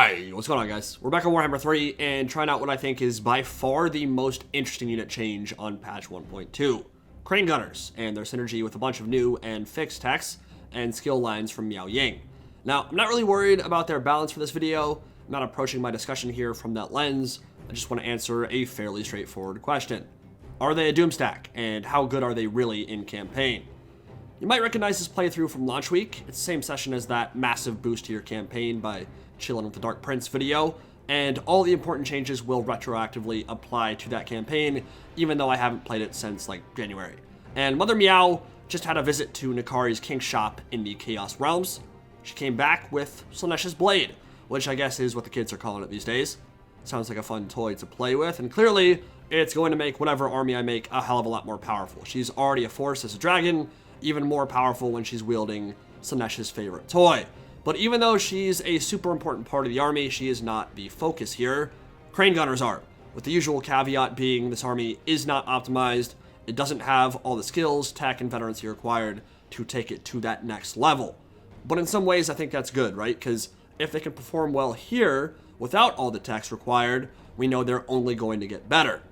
Hi, what's going on, guys? We're back on Warhammer 3 and trying out what I think is by far the most interesting unit change on patch 1.2. Crane Gunners, and their synergy with a bunch of new and fixed techs and skill lines from Miao Ying. Now, I'm not really worried about their balance for this video. I'm not approaching my discussion here from that lens. I just want to answer a fairly straightforward question. Are they a Doomstack, and how good are they really in campaign? You might recognize this playthrough from launch week. It's the same session as that massive boost to your campaign by Chillin' with the Dark Prince video, and all the important changes will retroactively apply to that campaign, even though I haven't played it since like January. And Mother Miao just had a visit to Nikari's King shop in the Chaos Realms. She came back with Slaanesh's Blade, which I guess is what the kids are calling it these days. Sounds like a fun toy to play with, and clearly it's going to make whatever army I make a hell of a lot more powerful. She's already a force as a dragon, even more powerful when she's wielding Slaanesch's favorite toy. But even though she's a super important part of the army, she is not the focus here. Crane Gunners are, with the usual caveat being this army is not optimized. It doesn't have all the skills, tech, and veterancy required to take it to that next level. But in some ways, I think that's good, right? Because if they can perform well here, without all the techs required, we know they're only going to get better.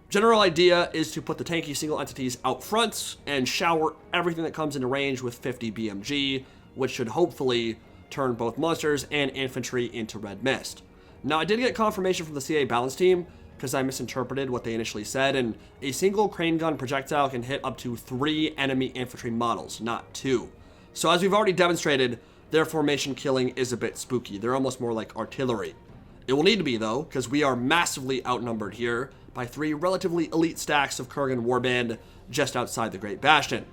General idea is to put the tanky single entities out front and shower everything that comes into range with 50 BMG, which should hopefully turn both monsters and infantry into red mist. Now, I did get confirmation from the CA balance team because I misinterpreted what they initially said, and a single crane gun projectile can hit up to 3 enemy infantry models, not 2. So as we've already demonstrated, their formation killing is a bit spooky. They're almost more like artillery. It will need to be, though, because we are massively outnumbered here by 3 relatively elite stacks of Kurgan Warband just outside the Great Bastion.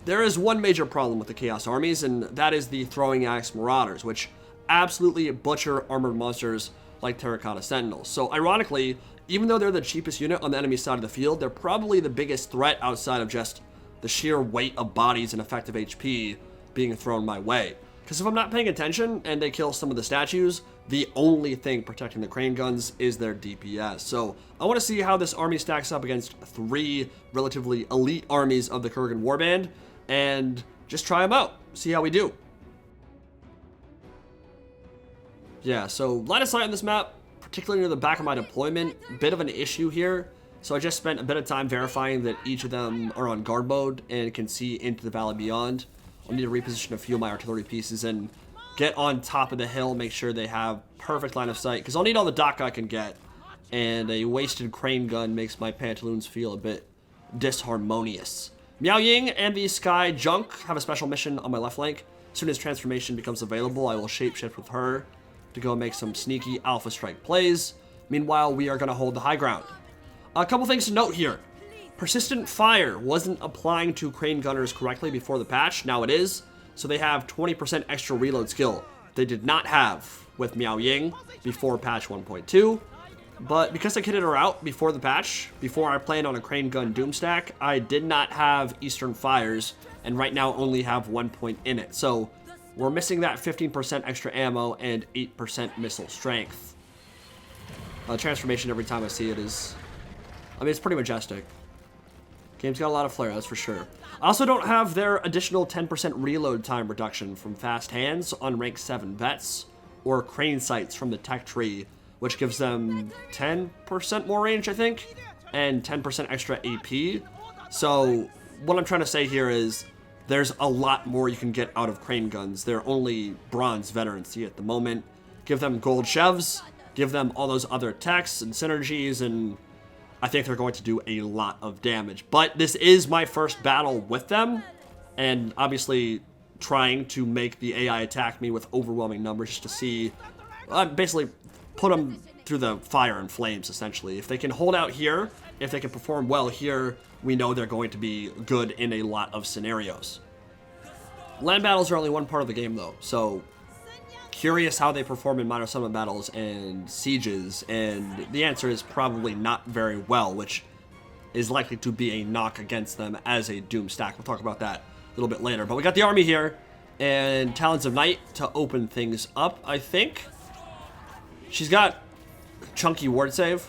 There is one major problem with the Chaos armies, and that is the Throwing Axe Marauders, which absolutely butcher armored monsters like Terracotta Sentinels. So ironically, even though they're the cheapest unit on the enemy side of the field, they're probably the biggest threat outside of just the sheer weight of bodies and effective HP being thrown my way. Because if I'm not paying attention and they kill some of the statues, the only thing protecting the crane guns is their DPS. So I want to see how this army stacks up against 3 relatively elite armies of the Kurgan Warband, and just try them out, see how we do. Yeah, so line of sight on this map, particularly near the back of my deployment, bit of an issue here. So I just spent a bit of time verifying that each of them are on guard mode and can see into the valley beyond. I'll need to reposition a few of my artillery pieces and get on top of the hill, make sure they have perfect line of sight, because I'll need all the dock I can get, and a wasted crane gun makes my pantaloons feel a bit disharmonious. Miao Ying and the Sky Junk have a special mission on my left flank. As soon as transformation becomes available, I will shapeshift with her to go make some sneaky alpha strike plays. Meanwhile, we are going to hold the high ground. A couple things to note here. Persistent fire wasn't applying to crane gunners correctly before the patch. Now it is. So they have 20% extra reload skill they did not have with Miao Ying before patch 1.2. But because I kitted her out before the patch, before I planned on a crane gun Doomstack, I did not have Eastern Fires, and right now only have 1 point in it. So we're missing that 15% extra ammo and 8% missile strength. Transformation every time I see it is, I mean, it's pretty majestic. Game's got a lot of flair, that's for sure. I also don't have their additional 10% reload time reduction from fast hands on rank 7 vets, or crane sights from the tech tree, which gives them 10% more range, I think, and 10% extra AP. So what I'm trying to say here is there's a lot more you can get out of crane guns. They're only bronze veterancy at the moment. Give them gold chevs, give them all those other techs and synergies, and I think they're going to do a lot of damage. But this is my first battle with them, and obviously trying to make the AI attack me with overwhelming numbers just to see, basically put them through the fire and flames, essentially. If they can hold out here, if they can perform well here, we know they're going to be good in a lot of scenarios. Land battles are only one part of the game, though, so curious how they perform in minor summon battles and sieges, and the answer is probably not very well, which is likely to be a knock against them as a Doomstack. We'll talk about that a little bit later. But we got the army here, and Talons of Night to open things up, I think. She's got chunky ward save,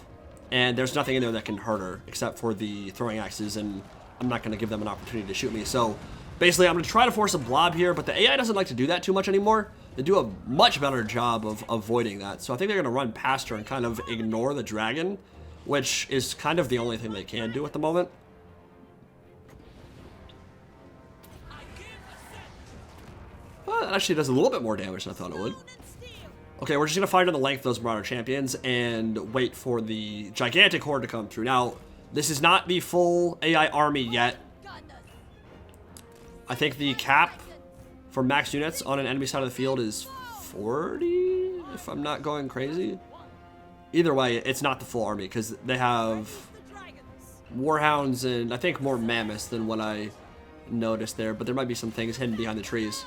and there's nothing in there that can hurt her except for the throwing axes, and I'm not going to give them an opportunity to shoot me. So basically, I'm going to try to force a blob here, but the AI doesn't like to do that too much anymore. they do a much better job of avoiding that. So I think they're going to run past her and kind of ignore the dragon, which is kind of the only thing they can do at the moment. Well, it actually does a little bit more damage than I thought it would. Okay, we're just going to fight on the length of those Marauder champions and wait for the gigantic horde to come through. Now, this is not the full AI army yet. I think the cap for max units on an enemy side of the field is 40, if I'm not going crazy. Either way, it's not the full army because they have warhounds and I think more mammoths than what I noticed there, but there might be some things hidden behind the trees.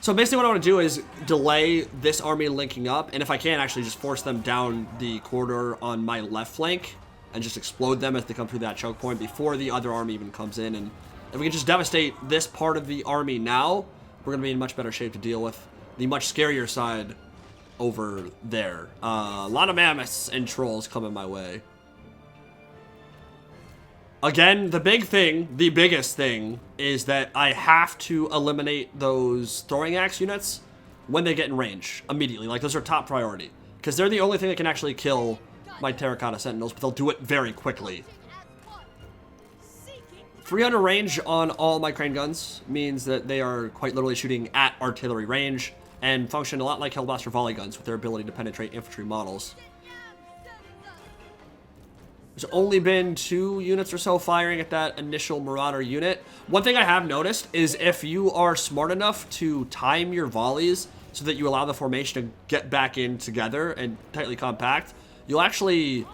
So basically what I want to do is delay this army linking up, and if I can, actually just force them down the corridor on my left flank and just explode them as they come through that choke point before the other army even comes in. And if we can just devastate this part of the army now, we're going to be in much better shape to deal with the much scarier side over there. A lot of mammoths and trolls coming my way. Again, the biggest thing, is that I have to eliminate those throwing axe units when they get in range immediately. Like, those are top priority. Because they're the only thing that can actually kill my Terracotta Sentinels, but they'll do it very quickly. 300 range on all my crane guns means that they are quite literally shooting at artillery range and function a lot like Hellblaster volley guns with their ability to penetrate infantry models. There's only been 2 units or so firing at that initial Marauder unit. One thing I have noticed is if you are smart enough to time your volleys so that you allow the formation to get back in together and tightly compact, you'll actually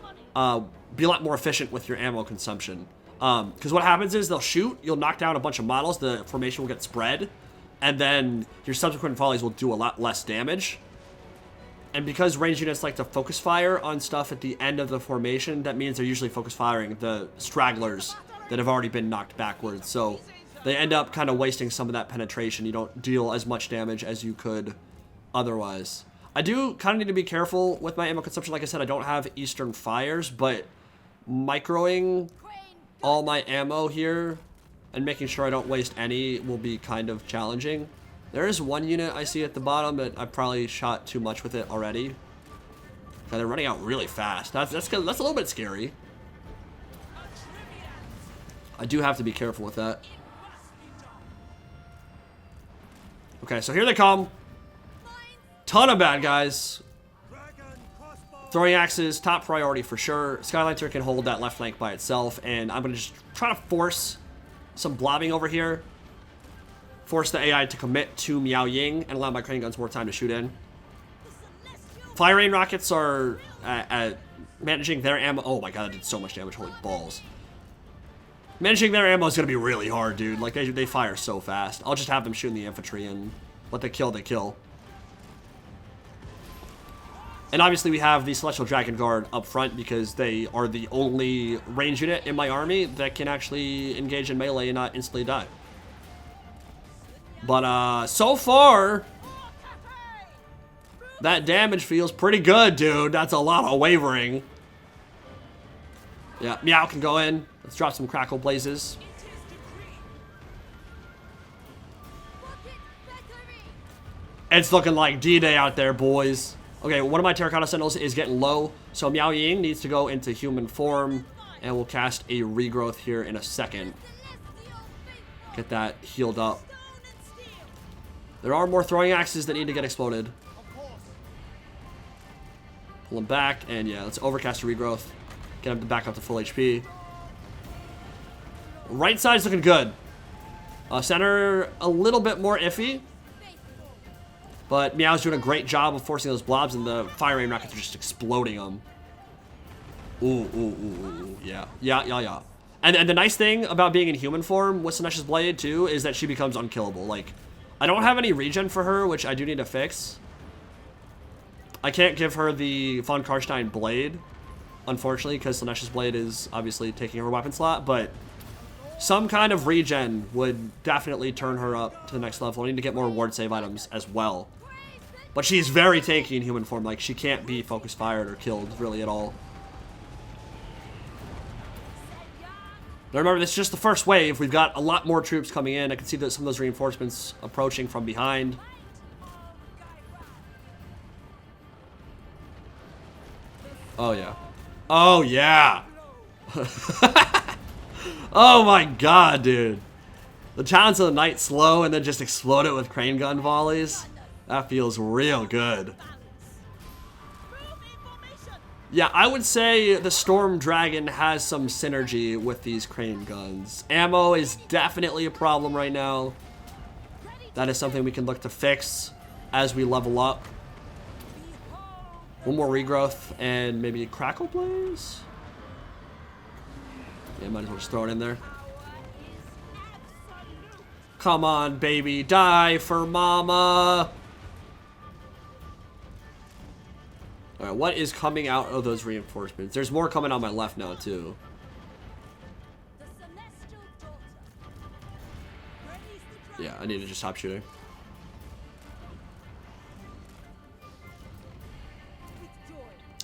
be a lot more efficient with your ammo consumption. Because what happens is they'll shoot, you'll knock down a bunch of models, the formation will get spread, and then your subsequent volleys will do a lot less damage. And because range units like to focus fire on stuff at the end of the formation, that means they're usually focus firing the stragglers that have already been knocked backwards. So they end up kind of wasting some of that penetration. You don't deal as much damage as you could otherwise. I do kind of need to be careful with my ammo consumption. Like I said, I don't have Eastern Fires, but microing all my ammo here and making sure I don't waste any will be kind of challenging. There is one unit I see at the bottom, but I probably shot too much with it already. They're running out really fast. That's a little bit scary. I do have to be careful with that. Okay, so here they come. Ton of bad guys. Throwing axes, top priority for sure. Skylancer can hold that left flank by itself, and I'm going to just try to force some blobbing over here. Force the AI to commit to Miao Ying and allow my crane guns more time to shoot in. Fire rain rockets are managing their ammo. Oh my god, that did so much damage. Holy balls. Managing their ammo is going to be really hard, dude. Like, they fire so fast. I'll just have them shooting the infantry, and what they kill, they kill. And obviously we have the Celestial Dragon Guard up front because they are the only range unit in my army that can actually engage in melee and not instantly die. But, so far, that damage feels pretty good, dude. That's a lot of wavering. Yeah, Meow can go in. Let's drop some Crackle Blazes. It's looking like D-Day out there, boys. Okay, one of my Terracotta Sentinels is getting low, so Miao Ying needs to go into human form, and we'll cast a regrowth here in a second. Get that healed up. There are more throwing axes that need to get exploded. Pull them back, and yeah, let's overcast a regrowth. Get him back up to full HP. Right side's looking good. Center, a little bit more iffy. But Meow's doing a great job of forcing those blobs, and the fire rain rockets are just exploding them. Ooh, yeah. And the nice thing about being in human form with Sinesh's Blade, too, is that she becomes unkillable. Like, I don't have any regen for her, which I do need to fix. I can't give her the Von Karstein Blade, unfortunately, because Sinesh's Blade is obviously taking her weapon slot, but some kind of regen would definitely turn her up to the next level. I need to get more ward save items as well. But she's very tanky in human form. Like, she can't be focus fired or killed really at all. Now remember, this is just the first wave. We've got a lot more troops coming in. I can see that some of those reinforcements approaching from behind. Oh, yeah. Oh, yeah. Oh, my God, dude. The Talons of the Night slow and then just explode it with crane gun volleys. That feels real good. Yeah, I would say the Storm Dragon has some synergy with these crane guns. Ammo is definitely a problem right now. That is something we can look to fix as we level up. One more regrowth and maybe a Crackle Blaze? Yeah, might as well just throw it in there. Come on, baby, die for mama! Alright, what is coming out of those reinforcements? There's more coming on my left now, too. Yeah, I need to just stop shooting.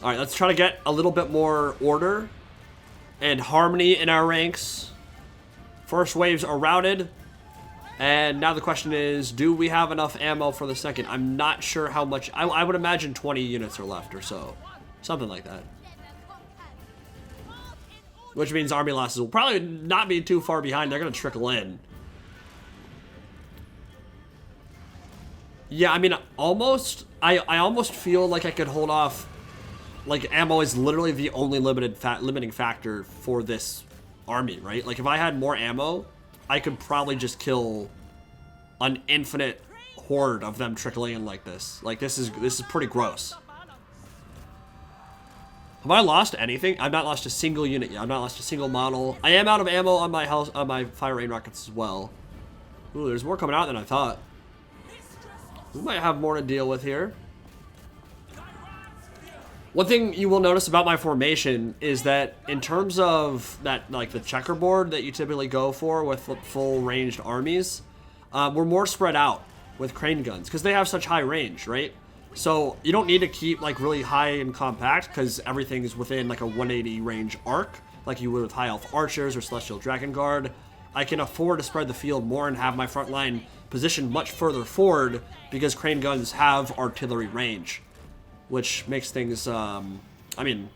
Alright, let's try to get a little bit more order and harmony in our ranks. First waves are routed. And now the question is, do we have enough ammo for the second? I'm not sure how much. I would imagine 20 units are left or so. Something like that. Which means army losses will probably not be too far behind. They're going to trickle in. Yeah, I mean, almost. I almost feel like I could hold off. Like, ammo is literally the only limiting factor for this army, right? Like, if I had more ammo, I could probably just kill an infinite horde of them trickling in like this. Like, this is pretty gross. Have I lost anything? I've not lost a single unit yet. I've not lost a single model. I am out of ammo on my fire rain rockets as well. Ooh, there's more coming out than I thought. We might have more to deal with here. One thing you will notice about my formation is that in terms of that, like the checkerboard that you typically go for with full ranged armies, we're more spread out with crane guns because they have such high range, right? So you don't need to keep like really high and compact because everything is within like a 180 range arc, like you would with high elf archers or celestial dragon guard. I can afford to spread the field more and have my front line positioned much further forward because crane guns have artillery range. Which makes things, I mean,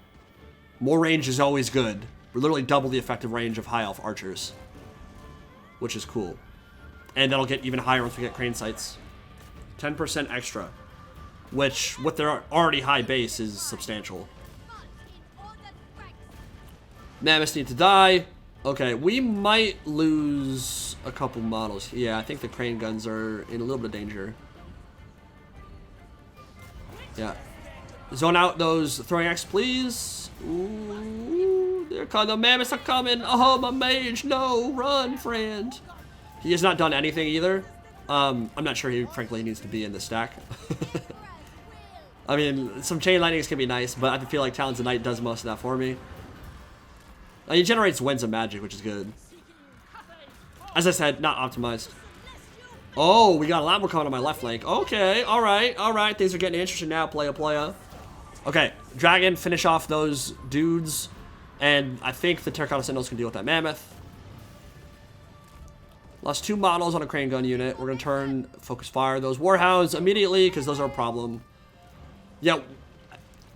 more range is always good. We're literally double the effective range of high elf archers. Which is cool. And that'll get even higher once we get crane sights. 10% extra. Which, with their already high base, is substantial. Mammoths need to die. Okay, we might lose a couple models. Yeah, I think the crane guns are in a little bit of danger. Yeah. Zone out those throwing axe, please. Ooh, the mammoths are coming. Oh, my mage, no, run, friend. He has not done anything either. I'm not sure he, frankly, needs to be in the stack. I mean, some chain lightnings can be nice, but I feel like Talons of Night does most of that for me. He generates winds of magic, which is good. As I said, not optimized. Oh, we got a lot more coming on my left flank. Okay, all right. Things are getting interesting now, playa. Okay, Dragon, finish off those dudes. And I think the Terracotta Sentinels can deal with that Mammoth. Lost 2 models on a crane gun unit. We're going to turn focus fire those Warhounds immediately because those are a problem. Yeah,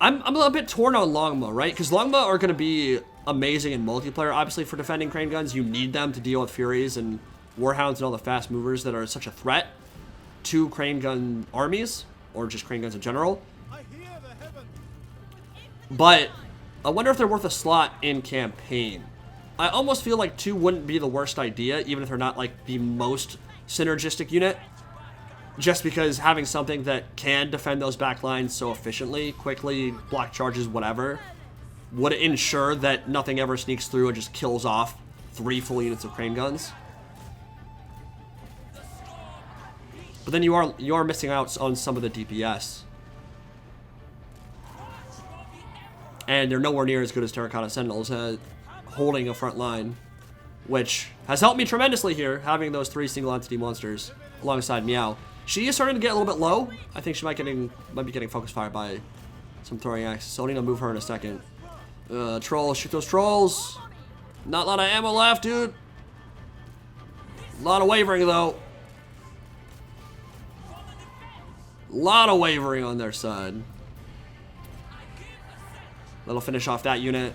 I'm a bit torn on Longma, right? Because Longma are going to be amazing in multiplayer. Obviously, for defending crane guns, you need them to deal with Furies and Warhounds and all the fast movers that are such a threat to crane gun armies, or just crane guns in general. But I wonder if they're worth a slot in campaign. I almost feel like 2 wouldn't be the worst idea, even if they're not like the most synergistic unit. Just because having something that can defend those back lines so efficiently, quickly, block charges, whatever, would ensure that nothing ever sneaks through and just kills off 3 full units of crane guns. But then you are missing out on some of the DPS. And they're nowhere near as good as Terracotta Sentinels holding a front line, which has helped me tremendously here, having those 3 single entity monsters alongside Miao. She is starting to get a little bit low. I think she might be getting focus fire by some throwing axes, so I need to move her in a second. Trolls, shoot those trolls. Not a lot of ammo left, dude. A lot of wavering, though. A lot of wavering on their side. That'll finish off that unit.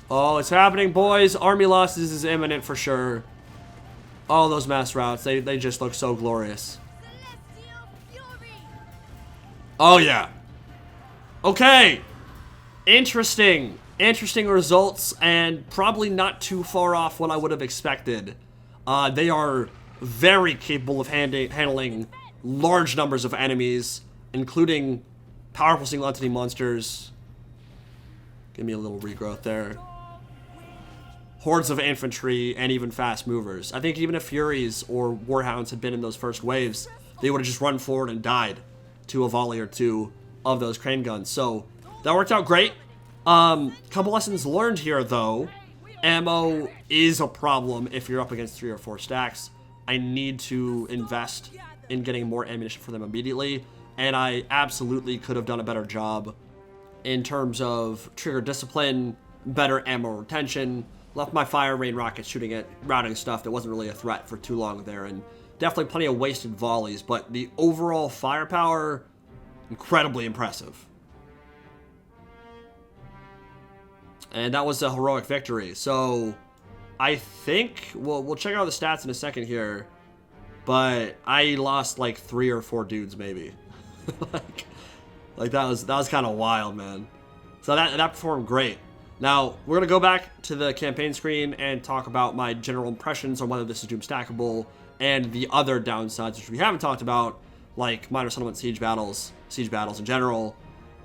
Oh, it's happening, boys. Army losses is imminent for sure. Oh, those mass routes. They just look so glorious. Oh, yeah. Okay. Interesting. Interesting results, and probably not too far off what I would have expected. They are very capable of handling large numbers of enemies, including powerful single entity monsters. Give me a little regrowth there. Hordes of infantry, and even fast movers. I think even if Furies or Warhounds had been in those first waves, they would have just run forward and died to a volley or two of those crane guns. So that worked out great. Couple lessons learned here, though. Ammo is a problem if you're up against 3 or 4 stacks. I need to invest in getting more ammunition for them immediately, and I absolutely could have done a better job in terms of trigger discipline, better ammo retention, left my fire rain rockets shooting at routing stuff that wasn't really a threat for too long there, and definitely plenty of wasted volleys, but the overall firepower, incredibly impressive. And that was a heroic victory. So I think we'll check out the stats in a second here, but I lost like 3 or 4 dudes maybe. like that was kind of wild, man. So that performed great. Now we're gonna go back to the campaign screen and talk about my general impressions on whether this is Doomstackable and the other downsides which we haven't talked about, like minor settlement siege battles in general.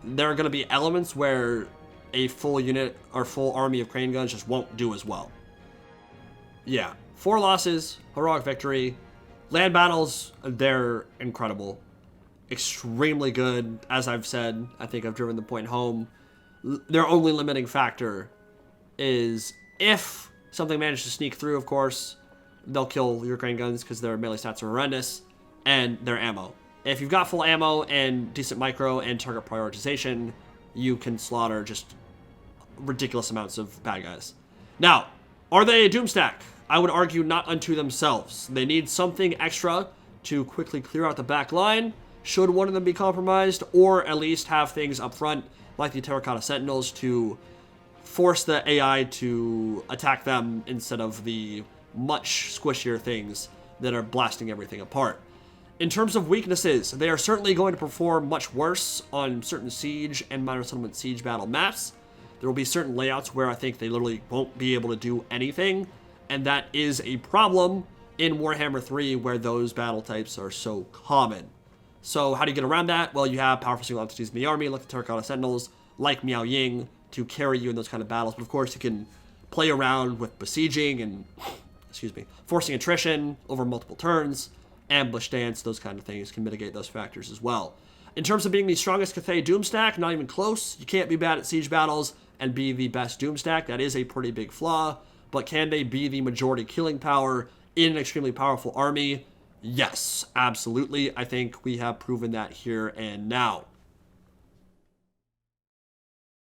There are gonna be elements where a full unit or full army of crane guns just won't do as well. Yeah, 4 losses, heroic victory. Land battles, they're incredible. Extremely good, as I've said. I think I've driven the point home. Their only limiting factor is if something manages to sneak through, of course, they'll kill your crane guns because their melee stats are horrendous, and their ammo. If you've got full ammo and decent micro and target prioritization, you can slaughter just ridiculous amounts of bad guys. Now, are they a Doomstack? I would argue not unto themselves. They need something extra to quickly clear out the back line, should one of them be compromised, or at least have things up front, like the Terracotta Sentinels, to force the AI to attack them instead of the much squishier things that are blasting everything apart. In terms of weaknesses, they are certainly going to perform much worse on certain siege and minor settlement siege battle maps. There will be certain layouts where I think they literally won't be able to do anything, and that is a problem in Warhammer 3 where those battle types are so common. So how do you get around that? Well, you have powerful single entities in the army, like the Terracotta Sentinels, like Miao Ying, to carry you in those kind of battles. But of course, you can play around with besieging and, forcing attrition over multiple turns, ambush stance, those kind of things can mitigate those factors as well. In terms of being the strongest Cathay Doomstack, not even close. You can't be bad at siege battles and be the best Doomstack. That is a pretty big flaw. But can they be the majority killing power in an extremely powerful army? Yes, absolutely. I think we have proven that here and now.